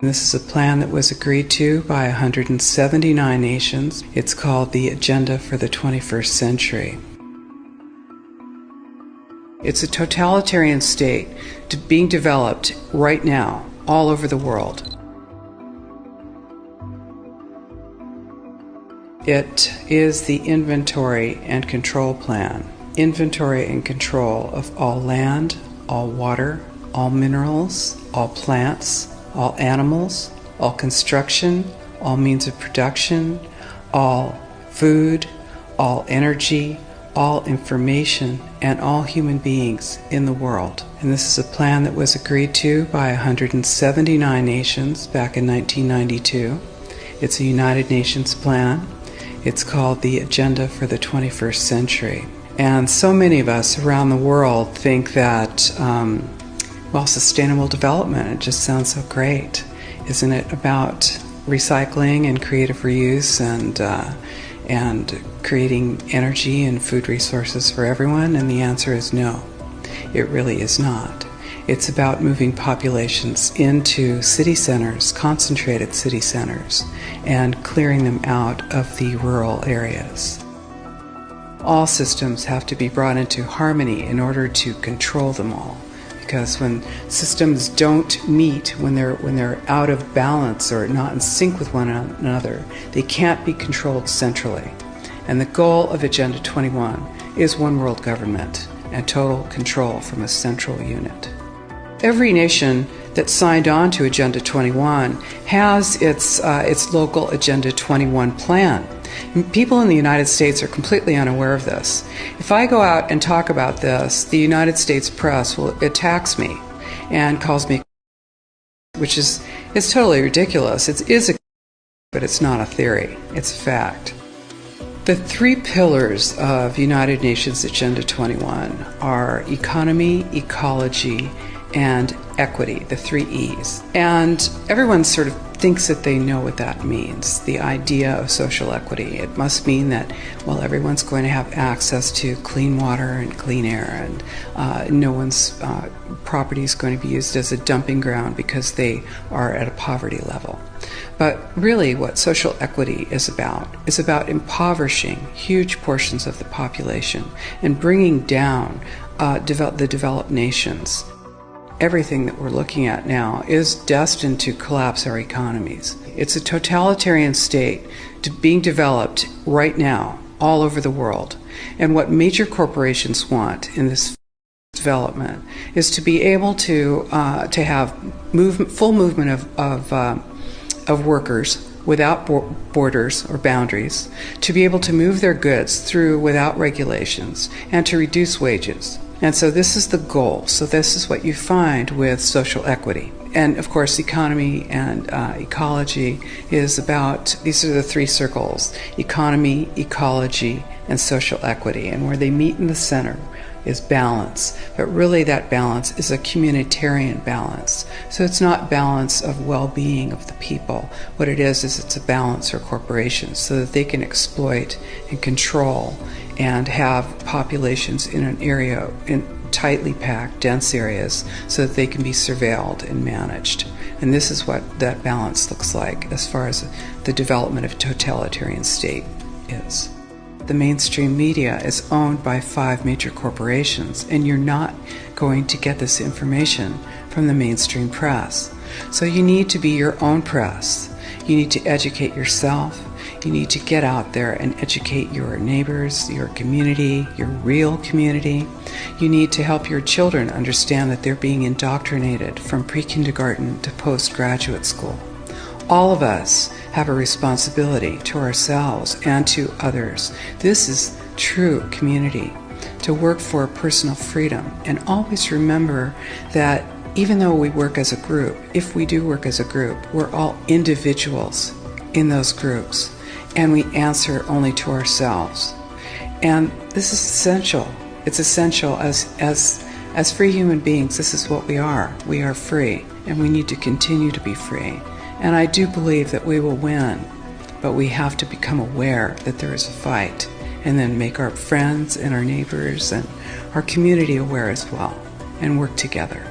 This is a plan that was agreed to by 179 nations. It's called the Agenda for the 21st Century. It's a totalitarian state being developed right now all over the world. It is the inventory and control plan. Inventory and control of all land, all water, all minerals, all plants, all animals, all construction, all means of production, all food, all energy, all information, and all human beings in the world. And this is a plan that was agreed to by 179 nations back in 1992. It's a United Nations plan. It's called the Agenda for the 21st Century. And so many of us around the world think that sustainable development, it just sounds so great. Isn't it about recycling and creative reuse and creating energy and food resources for everyone? And the answer is no, it really is not. It's about moving populations into city centers, concentrated city centers, and clearing them out of the rural areas. All systems have to be brought into harmony in order to control them all. Because when systems don't meet, when they're out of balance or not in sync with one another, they can't be controlled centrally. And the goal of Agenda 21 is one world government and total control from a central unit. Every nation that signed on to Agenda 21 has its local Agenda 21 plan. People in the United States are completely unaware of this. If I go out and talk about this, the United States press attacks me and calls me, which is totally ridiculous. It is but it's not a theory. It's a fact. The three pillars of United Nations Agenda 21 are economy, ecology, and equity, the three E's. And everyone sort of thinks that they know what that means, the idea of social equity. It must mean that, everyone's going to have access to clean water and clean air, and no one's property is going to be used as a dumping ground because they are at a poverty level. But really what social equity is about impoverishing huge portions of the population and bringing down the developed nations. Everything that we're looking at now is destined to collapse our economies. It's a totalitarian state being developed right now all over the world. And what major corporations want in this development is to be able to have full movement of workers without borders or boundaries, to be able to move their goods through without regulations, and to reduce wages. And so this is the goal. So this is what you find with social equity. And of course, economy and ecology is about, these are the three circles: economy, ecology, and social equity. And where they meet in the center is balance. But really that balance is a communitarian balance. So it's not balance of well-being of the people. What it is it's a balance for corporations so that they can exploit and control and have populations in an area, in tightly packed, dense areas, so that they can be surveilled and managed. And this is what that balance looks like as far as the development of a totalitarian state is. The mainstream media is owned by 5 major corporations, and you're not going to get this information from the mainstream press. So you need to be your own press. You need to educate yourself. You need to get out there and educate your neighbors, your community, your real community. You need to help your children understand that they're being indoctrinated from pre-kindergarten to postgraduate school. All of us have a responsibility to ourselves and to others. This is true community, to work for personal freedom. And always remember that even though we work as a group, if we do work as a group, we're all individuals in those groups, and we answer only to ourselves. And this is essential. It's essential as free human beings. This is what we are. We are free, and we need to continue to be free. And I do believe that we will win, but we have to become aware that there is a fight, and then make our friends and our neighbors and our community aware as well, and work together.